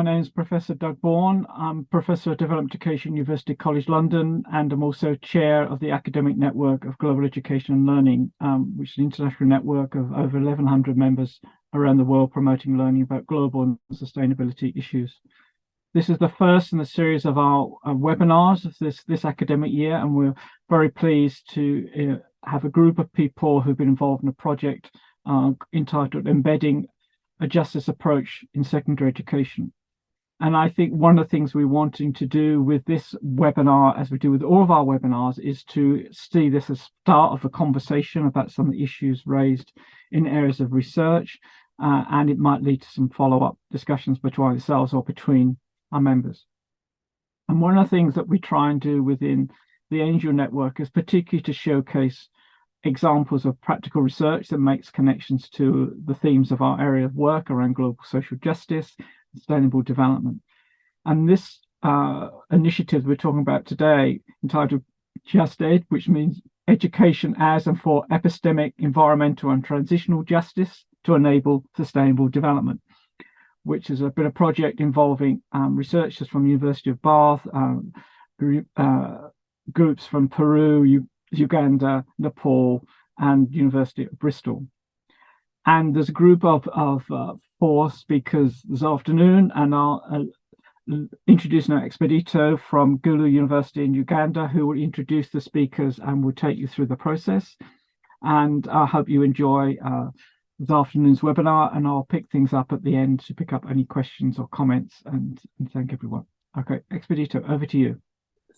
My name is Professor Doug Bourne. I'm Professor of Development Education, University College London, and I'm also Chair of the Academic Network of Global Education and Learning, which is an international network of over 1,100 members around the world promoting learning about global and sustainability issues. This is the first in the series of our webinars of this academic year, and we're very pleased to have a group of people who've been involved in a project entitled Embedding a Justice Approach in Secondary Education. And I think one of the things we're wanting to do with this webinar, as we do with all of our webinars, is to see this as start of a conversation about some of the issues raised in areas of research, and it might lead to some follow-up discussions between ourselves or between our members. And one of the things that we try and do within the Angel Network is particularly to showcase examples of practical research that makes connections to the themes of our area of work around global social justice, sustainable development. And this initiative we're talking about today, entitled Just Ed, which means education as and for epistemic, environmental and transitional justice to enable sustainable development, which has been a project involving researchers from the University of Bath, groups from Peru, Uganda, Nepal, and University of Bristol. And there's a group of 4 speakers this afternoon, and I'll introduce now Expedito from Gulu University in Uganda, who will introduce the speakers and will take you through the process. And I hope you enjoy this afternoon's webinar, and I'll pick things up at the end to pick up any questions or comments and thank everyone. Okay, Expedito, over to you.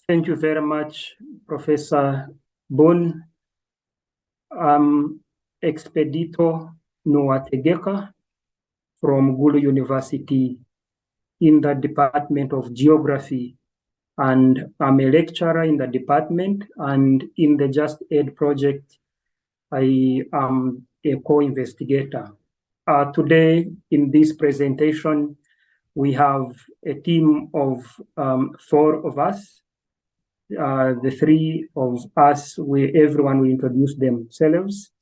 Thank you very much, Professor Bourne. Expedito Nuwategeka from Gulu University in the Department of Geography, and I'm a lecturer in the department, and in the Just Ed project I am a co-investigator. Today in this presentation we have a team of 4 of us. The 3 of us, everyone will introduce themselves,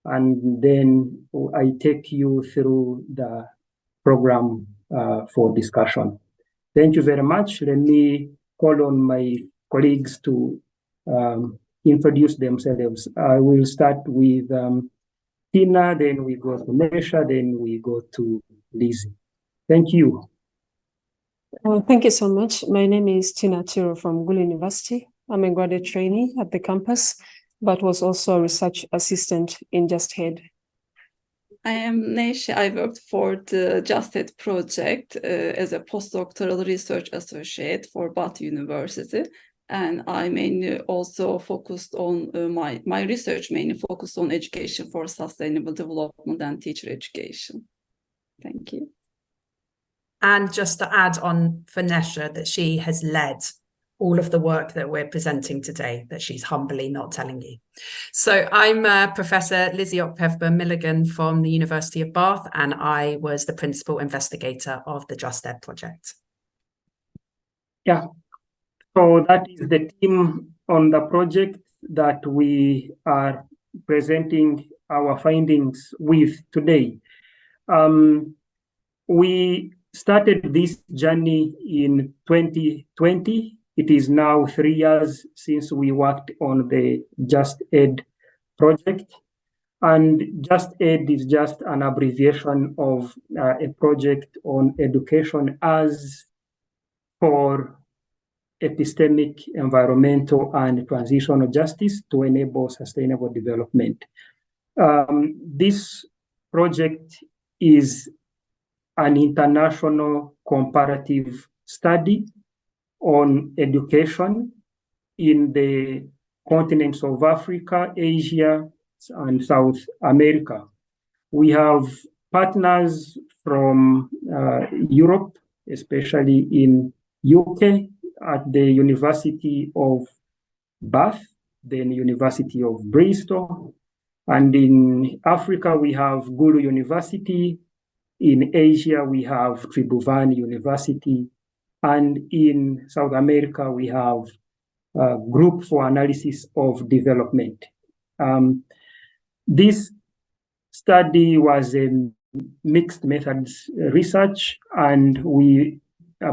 and then I take you through the program for discussion. Thank you very much. Let me call on my colleagues to introduce themselves. I will start with Tina, then we go to Nese, then we go to Lizzi. Thank you. Thank you so much. My name is Tina Aciro from Gulu University. I'm a graduate trainee at the campus, but was also a research assistant in Just Ed. I am Nese. I worked for the Just Ed project as a postdoctoral research associate for Bath University. And I mainly also focused on my research mainly focused on education for sustainable development and teacher education. Thank you. And just to add on for Nese, that she has led all of the work that we're presenting today, that she's humbly not telling you. So I'm Professor Lizzi Milligan from the University of Bath, and I was the principal investigator of the Just Ed project. Yeah, so that is the team on the project that we are presenting our findings with today. We started this journey in 2020. It is now 3 years since we worked on the Just Ed project. And Just Ed is just an abbreviation of a project on education as for epistemic, environmental, and transitional justice to enable sustainable development. This project is an international comparative study on education in the continents of Africa, Asia, and South America. We have partners from Europe, especially in UK, at the University of Bath, then University of Bristol, and in Africa we have Gulu University. In Asia, we have Tribhuvan University, and in South America, we have a Group for Analysis of Development. This study was a mixed methods research, and we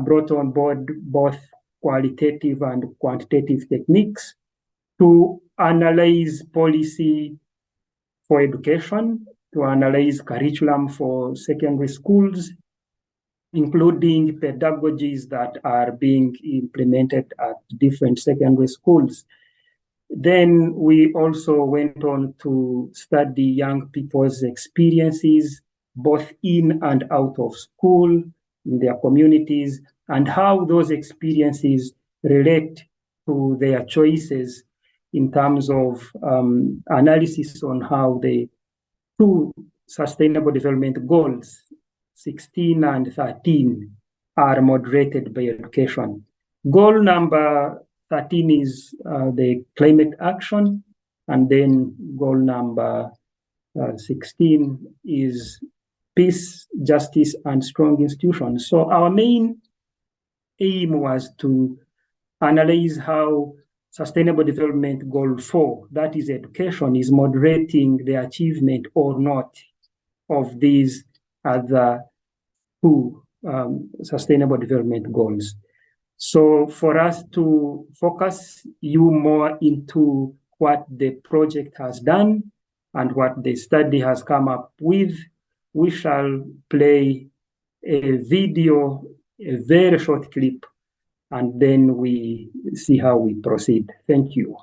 brought on board both qualitative and quantitative techniques to analyze policy for education, to analyze curriculum for secondary schools, including pedagogies that are being implemented at different secondary schools. Then we also went on to study young people's experiences, both in and out of school, in their communities, and how those experiences relate to their choices in terms of analysis on how the two Sustainable Development Goals, 16 and 13, are moderated by education. Goal number 13 is the climate action, and then goal number 16 is peace, justice, and strong institutions. So our main aim was to analyze how Sustainable Development Goal 4, that is education, is moderating the achievement or not of these other two Sustainable Development Goals. So for us to focus you more into what the project has done and what the study has come up with, we shall play a video, a very short clip, and then we see how we proceed. Thank you.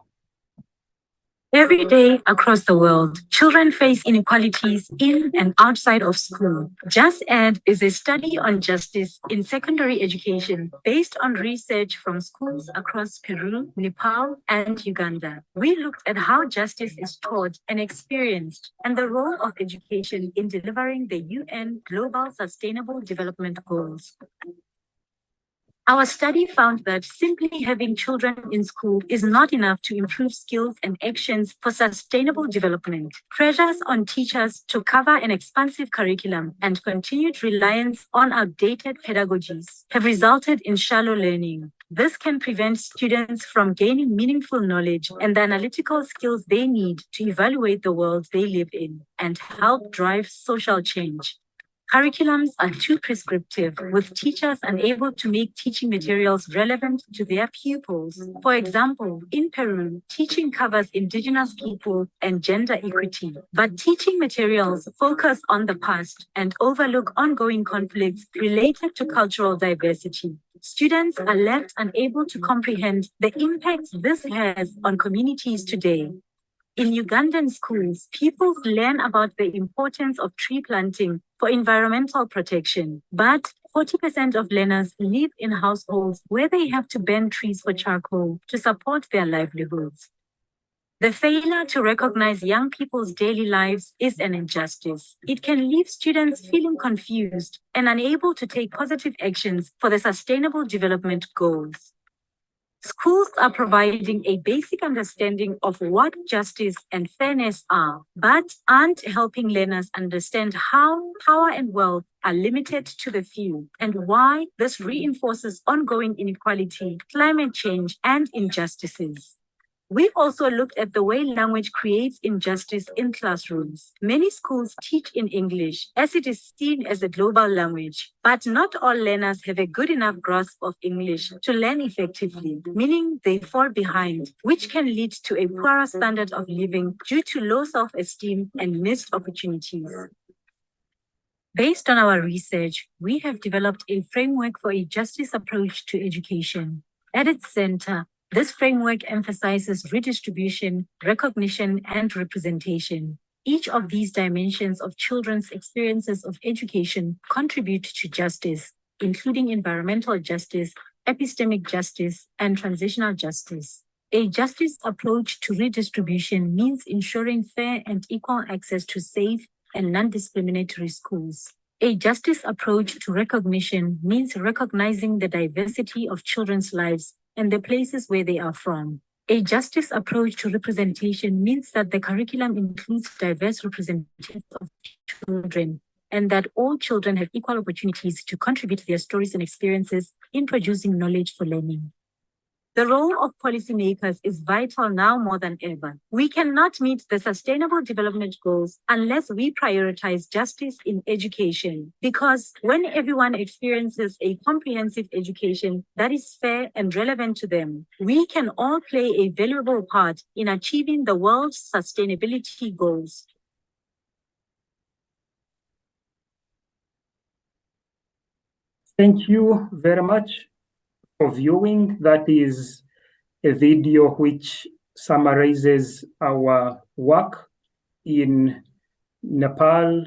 Every day across the world, children face inequalities in and outside of school. Just Ed is a study on justice in secondary education based on research from schools across Peru, Nepal, and Uganda. We looked at how justice is taught and experienced and the role of education in delivering the UN Global Sustainable Development Goals. Our study found that simply having children in school is not enough to improve skills and actions for sustainable development. Pressures on teachers to cover an expansive curriculum and continued reliance on outdated pedagogies have resulted in shallow learning. This can prevent students from gaining meaningful knowledge and the analytical skills they need to evaluate the world they live in and help drive social change. Curriculums are too prescriptive, with teachers unable to make teaching materials relevant to their pupils. For example, in Peru, teaching covers indigenous people and gender equity, but teaching materials focus on the past and overlook ongoing conflicts related to cultural diversity. Students are left unable to comprehend the impacts this has on communities today. In Ugandan schools, pupils learn about the importance of tree planting for environmental protection, but 40% of learners live in households where they have to burn trees for charcoal to support their livelihoods. The failure to recognize young people's daily lives is an injustice. It can leave students feeling confused and unable to take positive actions for the Sustainable Development Goals. Schools are providing a basic understanding of what justice and fairness are, but aren't helping learners understand how power and wealth are limited to the few and why this reinforces ongoing inequality, climate change, and injustices. We also looked at the way language creates injustice in classrooms. Many schools teach in English as it is seen as a global language, but not all learners have a good enough grasp of English to learn effectively, meaning they fall behind, which can lead to a poorer standard of living due to low self-esteem and missed opportunities. Based on our research, we have developed a framework for a justice approach to education. At its center, this framework emphasizes redistribution, recognition, and representation. Each of these dimensions of children's experiences of education contribute to justice, including environmental justice, epistemic justice, and transitional justice. A justice approach to redistribution means ensuring fair and equal access to safe and non-discriminatory schools. A justice approach to recognition means recognizing the diversity of children's lives and the places where they are from. A justice approach to representation means that the curriculum includes diverse representations of children and that all children have equal opportunities to contribute their stories and experiences in producing knowledge for learning. The role of policymakers is vital now more than ever. We cannot meet the Sustainable Development Goals unless we prioritize justice in education, because when everyone experiences a comprehensive education that is fair and relevant to them, we can all play a valuable part in achieving the world's sustainability goals. Thank you very much for viewing. That is a video which summarizes our work in Nepal,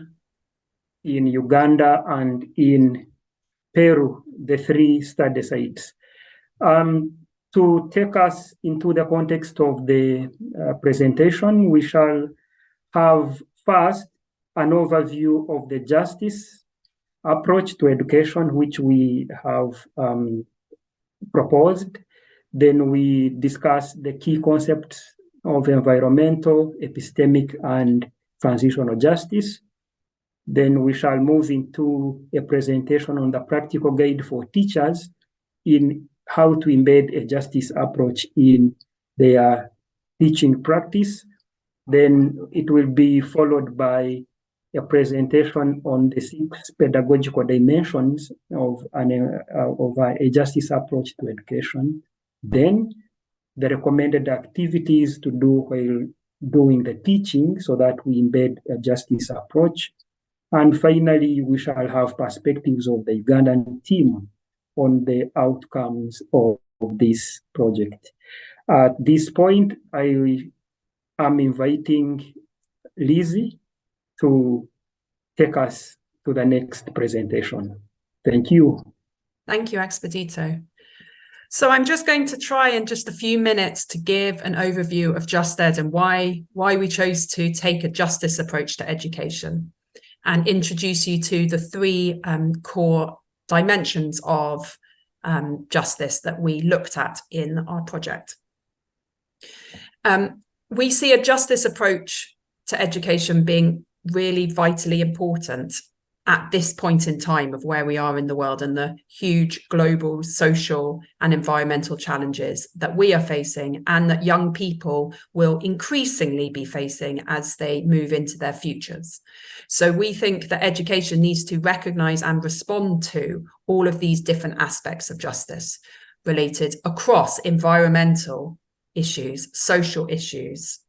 in Uganda, and in Peru, the 3 study sites. To take us into the context of the presentation, we shall have first an overview of the justice approach to education, which we have proposed. Then we discuss the key concepts of environmental, epistemic, and transitional justice. Then we shall move into a presentation on the practical guide for teachers in how to embed a justice approach in their teaching practice. Then it will be followed by a presentation on the 6 pedagogical dimensions of a justice approach to education. Then the recommended activities to do while doing the teaching so that we embed a justice approach. And finally, we shall have perspectives of the Ugandan team on the outcomes of this project. At this point, I am inviting Lizzi to take us to the next presentation. Thank you. Thank you, Expedito. So I'm just going to try in just a few minutes to give an overview of JustEd and why we chose to take a justice approach to education, and introduce you to the 3 core dimensions of justice that we looked at in our project. We see a justice approach to education being really vitally important at this point in time of where we are in the world and the huge global social and environmental challenges that we are facing and that young people will increasingly be facing as they move into their futures. So we think that education needs to recognize and respond to all of these different aspects of justice related across environmental issues, social issues,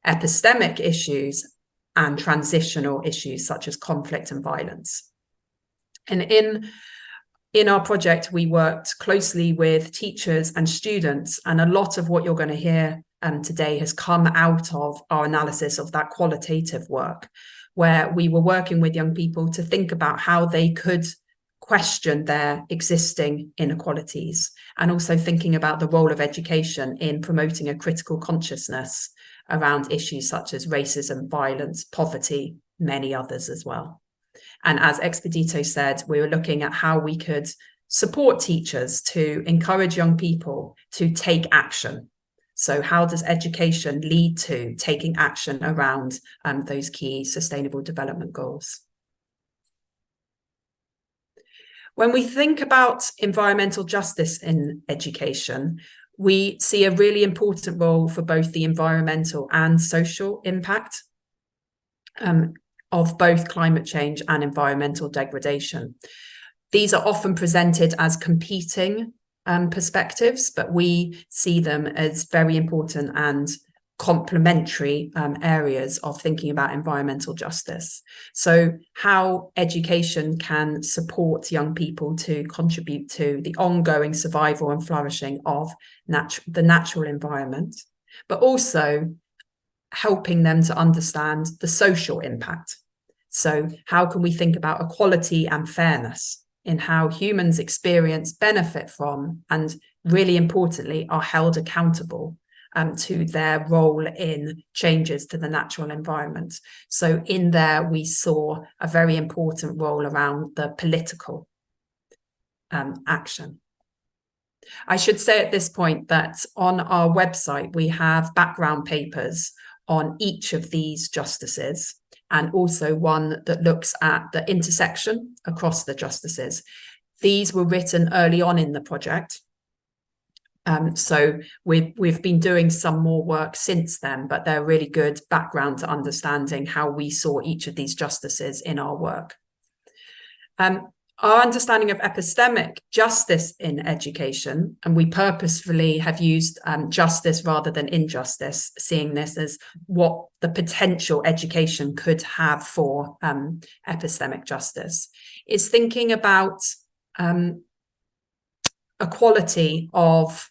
epistemic issues, and transitional issues such as conflict and violence. And in our project, we worked closely with teachers and students, and a lot of what you're going to hear today has come out of our analysis of that qualitative work, where we were working with young people to think about how they could question their existing inequalities, and also thinking about the role of education in promoting a critical consciousness around issues such as racism, violence, poverty, many others as well. And as Expedito said, we were looking at how we could support teachers to encourage young people to take action. So how does education lead to taking action around those key sustainable development goals? When we think about environmental justice in education, we see a really important role for both the environmental and social impact of both climate change and environmental degradation. These are often presented as competing perspectives, but we see them as very important and complementary areas of thinking about environmental justice. So how education can support young people to contribute to the ongoing survival and flourishing of the natural environment, but also helping them to understand the social impact. So how can we think about equality and fairness in how humans experience, benefit from, and really importantly, are held accountable to their role in changes to the natural environment. So in there, we saw a very important role around the political action. I should say at this point that on our website, we have background papers on each of these justices, and also one that looks at the intersection across the justices. These were written early on in the project, So we've been doing some more work since then, but they're really good background to understanding how we saw each of these justices in our work. Our understanding of epistemic justice in education, and we purposefully have used justice rather than injustice, seeing this as what the potential education could have for epistemic justice, is thinking about equality of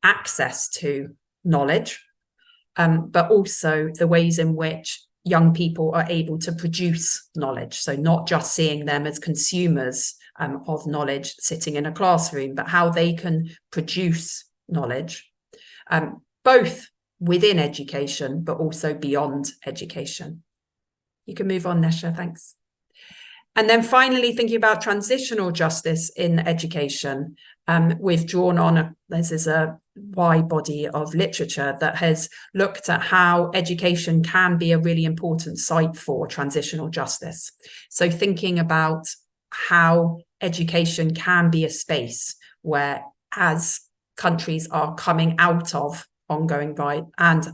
access to knowledge, but also the ways in which young people are able to produce knowledge. So not just seeing them as consumers of knowledge sitting in a classroom, but how they can produce knowledge, both within education, but also beyond education. You can move on, Nese, thanks. And then finally, thinking about transitional justice in education, we've drawn on, this is a wide body of literature that has looked at how education can be a really important site for transitional justice. So thinking about how education can be a space where, as countries are coming out of ongoing violence,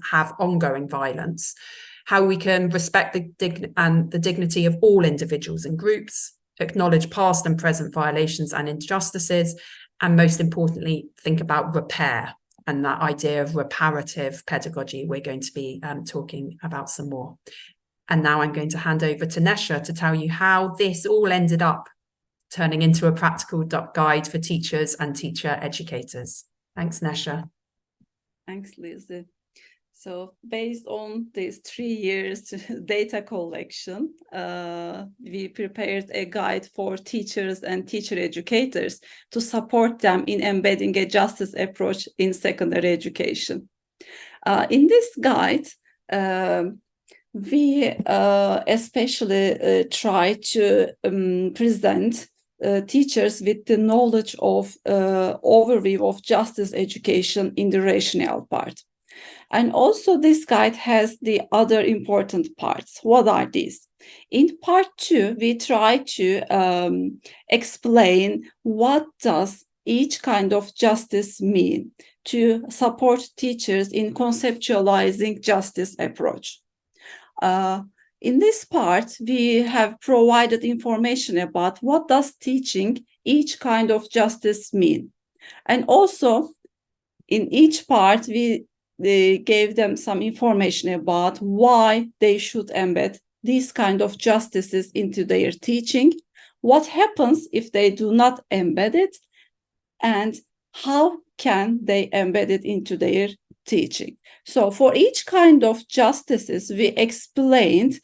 how we can respect the dignity of all individuals and groups, acknowledge past and present violations and injustices, and most importantly, think about repair and that idea of reparative pedagogy we're going to be talking about some more. And now I'm going to hand over to Nese to tell you how this all ended up turning into a practical guide for teachers and teacher educators. Thanks, Nese. Thanks, Lizzi. So based on these 3 years data collection, we prepared a guide for teachers and teacher educators to support them in embedding a justice approach in secondary education. In this guide, we especially try to present teachers with the knowledge of overview of justice education in the rationale part. And also this guide has the other important parts. What are these? In part 2, we try to explain what does each kind of justice mean to support teachers in conceptualizing justice approach. In this part, we have provided information about what does teaching each kind of justice mean. And also in each part, they gave them some information about why they should embed these kind of justices into their teaching, what happens if they do not embed it, and how can they embed it into their teaching. So for each kind of justices, we explained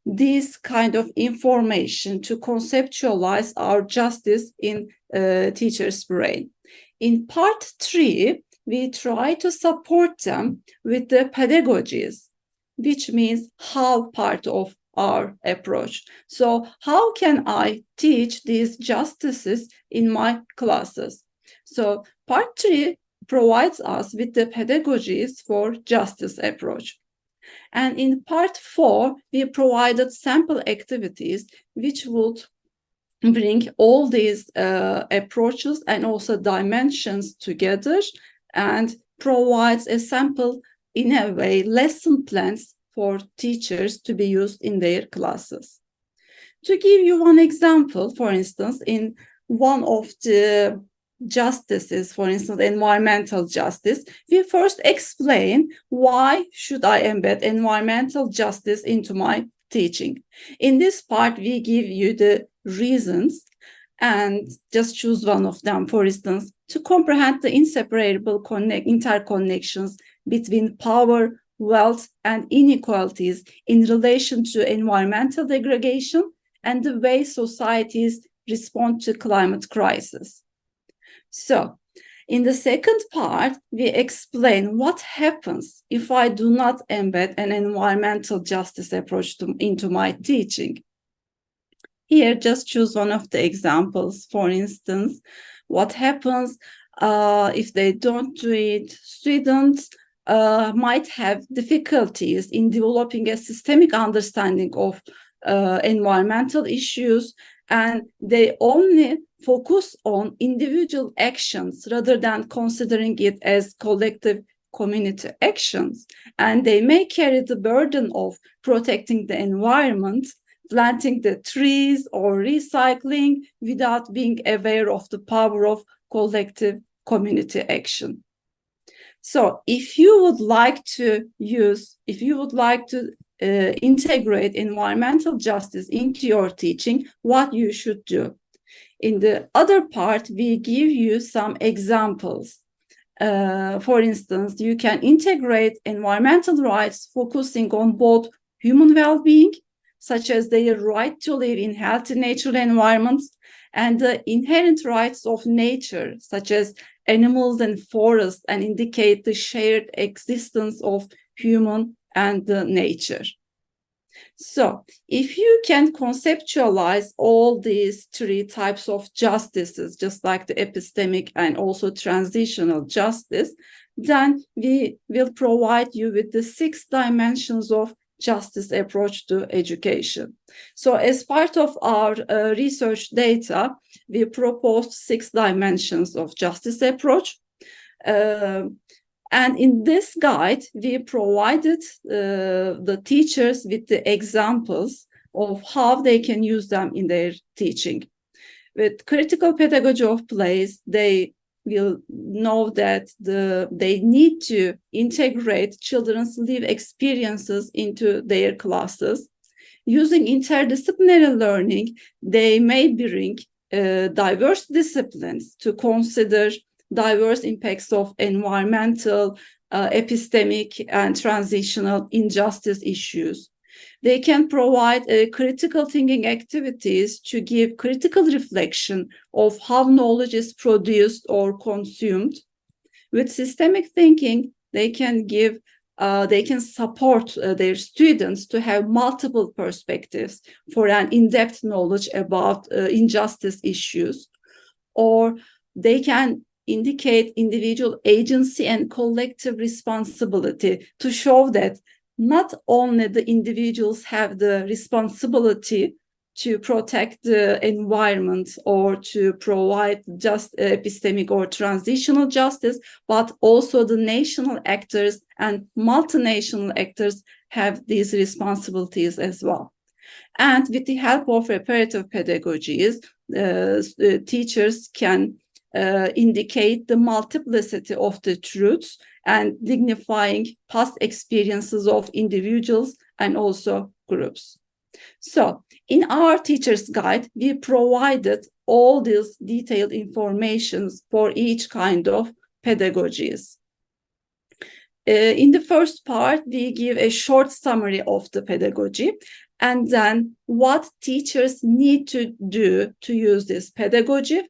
this kind of information to conceptualize our justice in teachers' brain. In part 3, we try to support them with the pedagogies, which means how part of our approach. So how can I teach these justices in my classes? So part 3 provides us with the pedagogies for justice approach. And in part 4, we provided sample activities which would bring all these approaches and also dimensions together and provides a sample, in a way, lesson plans for teachers to be used in their classes. To give you one example, for instance, in one of the justices, for instance, environmental justice, we first explain why should I embed environmental justice into my teaching. In this part, we give you the reasons and just choose one of them, for instance, to comprehend the inseparable interconnections between power, wealth, and inequalities in relation to environmental degradation and the way societies respond to climate crisis. So, in the second part, we explain what happens if I do not embed an environmental justice approach into my teaching. Here, just choose one of the examples. For instance, what happens if they don't do it? Students might have difficulties in developing a systemic understanding of environmental issues, and they only focus on individual actions rather than considering it as collective community actions, and they may carry the burden of protecting the environment, planting the trees or recycling without being aware of the power of collective community action. So if you would like to integrate environmental justice into your teaching, what you should do. In the other part, we give you some examples. For instance, you can integrate environmental rights focusing on both human well-being, such as their right to live in healthy natural environments, and the inherent rights of nature, such as animals and forests, and indicate the shared existence of human and nature. So if you can conceptualize all these three types of justices, just like the epistemic and also transitional justice, then we will provide you with the 6 dimensions of justice approach to education. So as part of our research data, we proposed 6 dimensions of justice approach. And in this guide, we provided the teachers with the examples of how they can use them in their teaching. With critical pedagogy of place, they will know that they need to integrate children's lived experiences into their classes. Using interdisciplinary learning, they may bring diverse disciplines to consider diverse impacts of environmental, epistemic, and transitional injustice issues. They can provide critical thinking activities to give critical reflection of how knowledge is produced or consumed. With systemic thinking, they can support their students to have multiple perspectives for an in-depth knowledge about injustice issues, or they can indicate individual agency and collective responsibility to show that not only the individuals have the responsibility to protect the environment or to provide just epistemic or transitional justice, but also the national actors and multinational actors have these responsibilities as well. And with the help of reparative pedagogies, teachers can indicate the multiplicity of the truths and dignifying past experiences of individuals and also groups. So in our teacher's guide, we provided all these detailed informations for each kind of pedagogies. In the first part, we give a short summary of the pedagogy, and then what teachers need to do to use this pedagogy.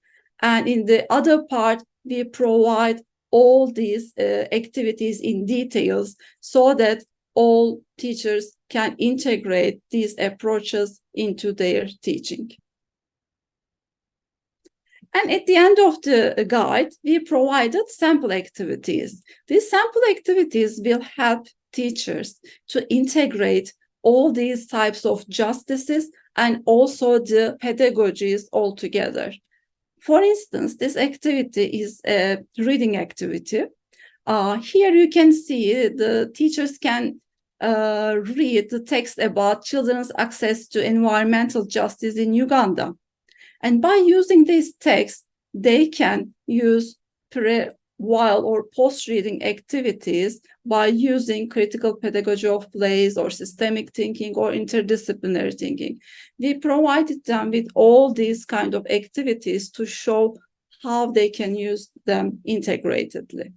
And in the other part, we provide all these activities in details so that all teachers can integrate these approaches into their teaching. And at the end of the guide, we provided sample activities. These sample activities will help teachers to integrate all these types of justices and also the pedagogies all together. For instance, this activity is a reading activity. Here you can see the teachers can read the text about children's access to environmental justice in Uganda. And by using this text, they can use while or post-reading activities by using critical pedagogy of place or systemic thinking or interdisciplinary thinking. We provided them with all these kind of activities to show how they can use them integratedly.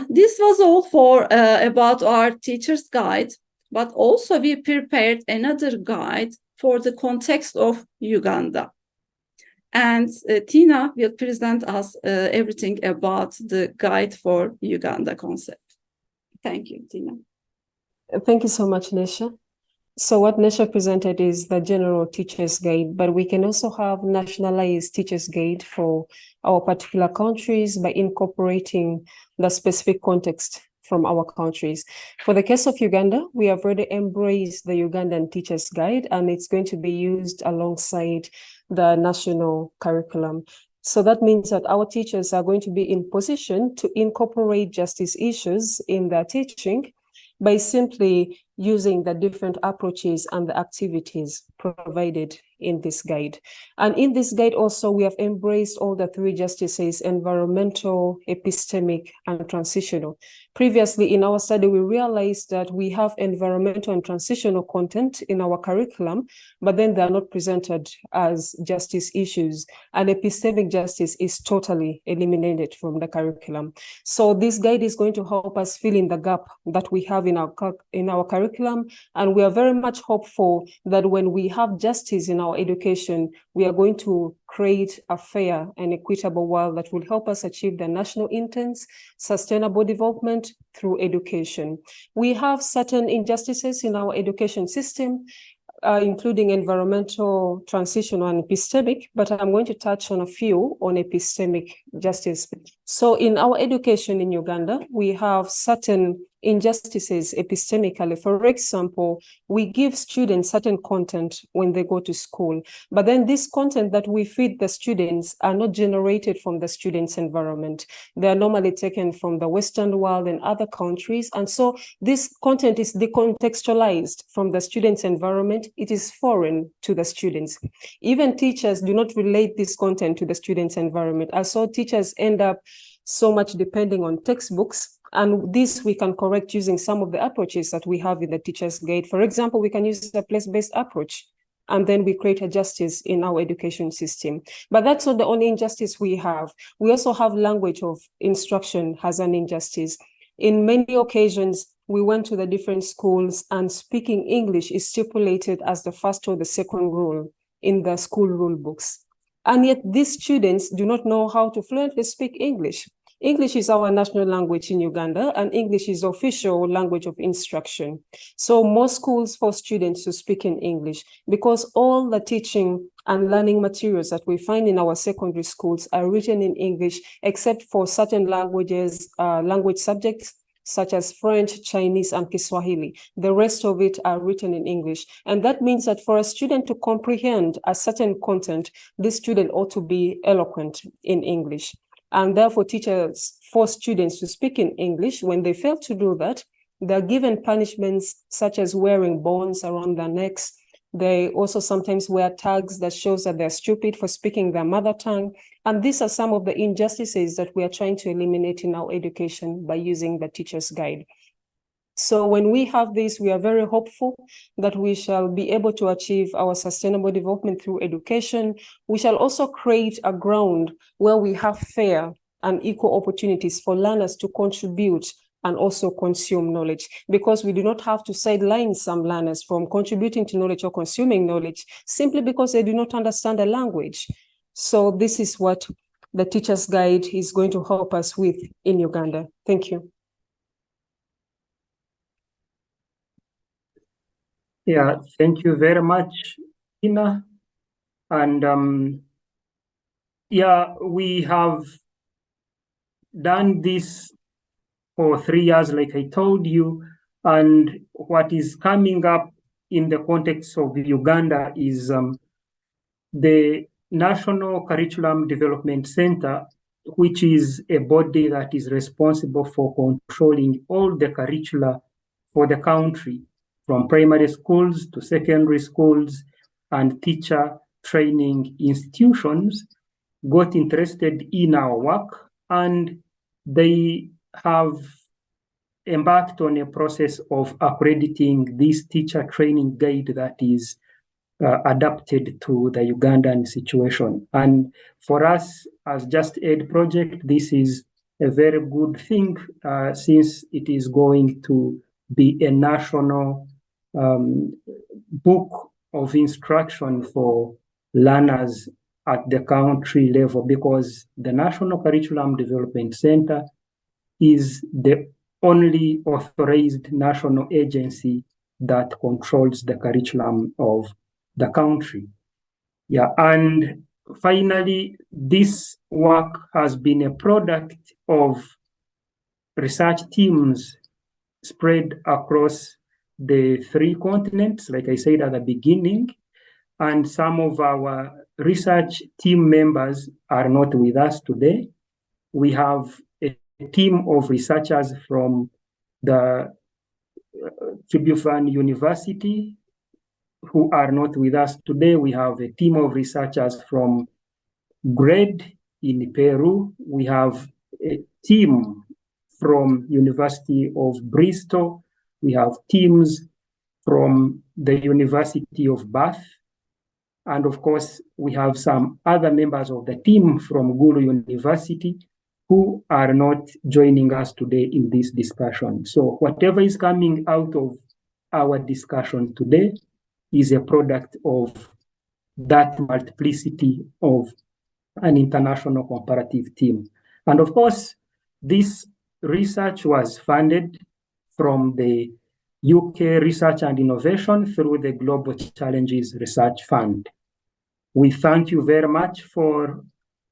This was all for about our teacher's guide, but also we prepared another guide for the context of Uganda. And Tina will present us everything about the guide for Uganda concept. Thank you, Tina. Thank you so much, Nese. So what Nese presented is the general teacher's guide, but we can also have nationalized teacher's guide for our particular countries by incorporating the specific context from our countries. For the case of Uganda, we have already embraced the Ugandan Teacher's Guide, and it's going to be used alongside the national curriculum. So that means that our teachers are going to be in position to incorporate justice issues in their teaching by simply using the different approaches and the activities provided in this guide. And in this guide also, we have embraced all the three justices: environmental, epistemic, and transitional. Previously in our study, we realized that we have environmental and transitional content in our curriculum, but then they are not presented as justice issues. And epistemic justice is totally eliminated from the curriculum. So this guide is going to help us fill in the gap that we have in our curriculum. And we are very much hopeful that when we have justice in our education, we are going to create a fair and equitable world that will help us achieve the national intents, sustainable development through education. We have certain injustices in our education system, including environmental, transitional, and epistemic, but I'm going to touch on a few on epistemic justice. So in our education in Uganda, we have certain injustices epistemically. For example, we give students certain content when they go to school, but then this content that we feed the students are not generated from the students' environment. They are normally taken from the Western world and other countries. And so this content is decontextualized from the students' environment. It is foreign to the students. Even teachers do not relate this content to the students' environment. And so teachers end up so much depending on textbooks. And this we can correct using some of the approaches that we have in the Teacher's Guide. For example, we can use a place-based approach, and then we create a justice in our education system. But that's not the only injustice we have. We also have language of instruction as an injustice. In many occasions, we went to the different schools and speaking English is stipulated as the first or the second rule in the school rule books. And yet these students do not know how to fluently speak English. English is our national language in Uganda, and English is the official language of instruction. So most schools force students to speak in English because all the teaching and learning materials that we find in our secondary schools are written in English, except for certain languages, language subjects, such as French, Chinese, and Kiswahili. The rest of it are written in English. And that means that for a student to comprehend a certain content, this student ought to be eloquent in English. And therefore, teachers force students to speak in English. When they fail to do that, they're given punishments such as wearing bonds around their necks. They also sometimes wear tags that shows that they're stupid for speaking their mother tongue. And these are some of the injustices that we are trying to eliminate in our education by using the Teacher's Guide. So when we have this, we are very hopeful that we shall be able to achieve our sustainable development through education. We shall also create a ground where we have fair and equal opportunities for learners to contribute and also consume knowledge, because we do not have to sideline some learners from contributing to knowledge or consuming knowledge simply because they do not understand the language. So this is what the Teacher's Guide is going to help us with in Uganda. Thank you. Yeah, thank you very much, Ina. And yeah, we have done this for 3 years, like I told you. And what is coming up in the context of Uganda is the National Curriculum Development Center, which is a body that is responsible for controlling all the curricula for the country, from primary schools to secondary schools and teacher training institutions, got interested in our work, and they have embarked on a process of accrediting this teacher training guide that is adapted to the Ugandan situation. And for us as Just Ed project, this is a very good thing since it is going to be a national book of instruction for learners at the country level, because the National Curriculum Development Center is the only authorized national agency that controls the curriculum of the country. Yeah, and finally, this work has been a product of research teams spread across the 3 continents, like I said at the beginning, and some of our research team members are not with us today. We have a team of researchers from the Tribhuvan University who are not with us today. We have a team of researchers from GRED in Peru. We have a team from University of Bristol. We have teams from the University of Bath. And of course, we have some other members of the team from Gulu University who are not joining us today in this discussion. So whatever is coming out of our discussion today is a product of that multiplicity of an international comparative team. And of course, this research was funded from the UK Research and Innovation through the Global Challenges Research Fund. We thank you very much for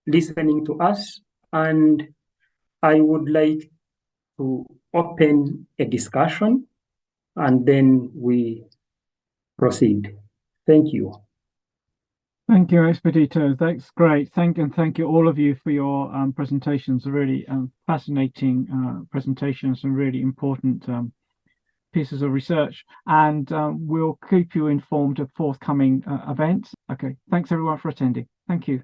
listening to us, and I would like to open a discussion and then we proceed. Thank you. Thank you, Expedito. That's great. Thank you all of you for your presentations. Really fascinating presentations and really important pieces of research. And we'll keep you informed of forthcoming events. Okay, thanks everyone for attending. Thank you.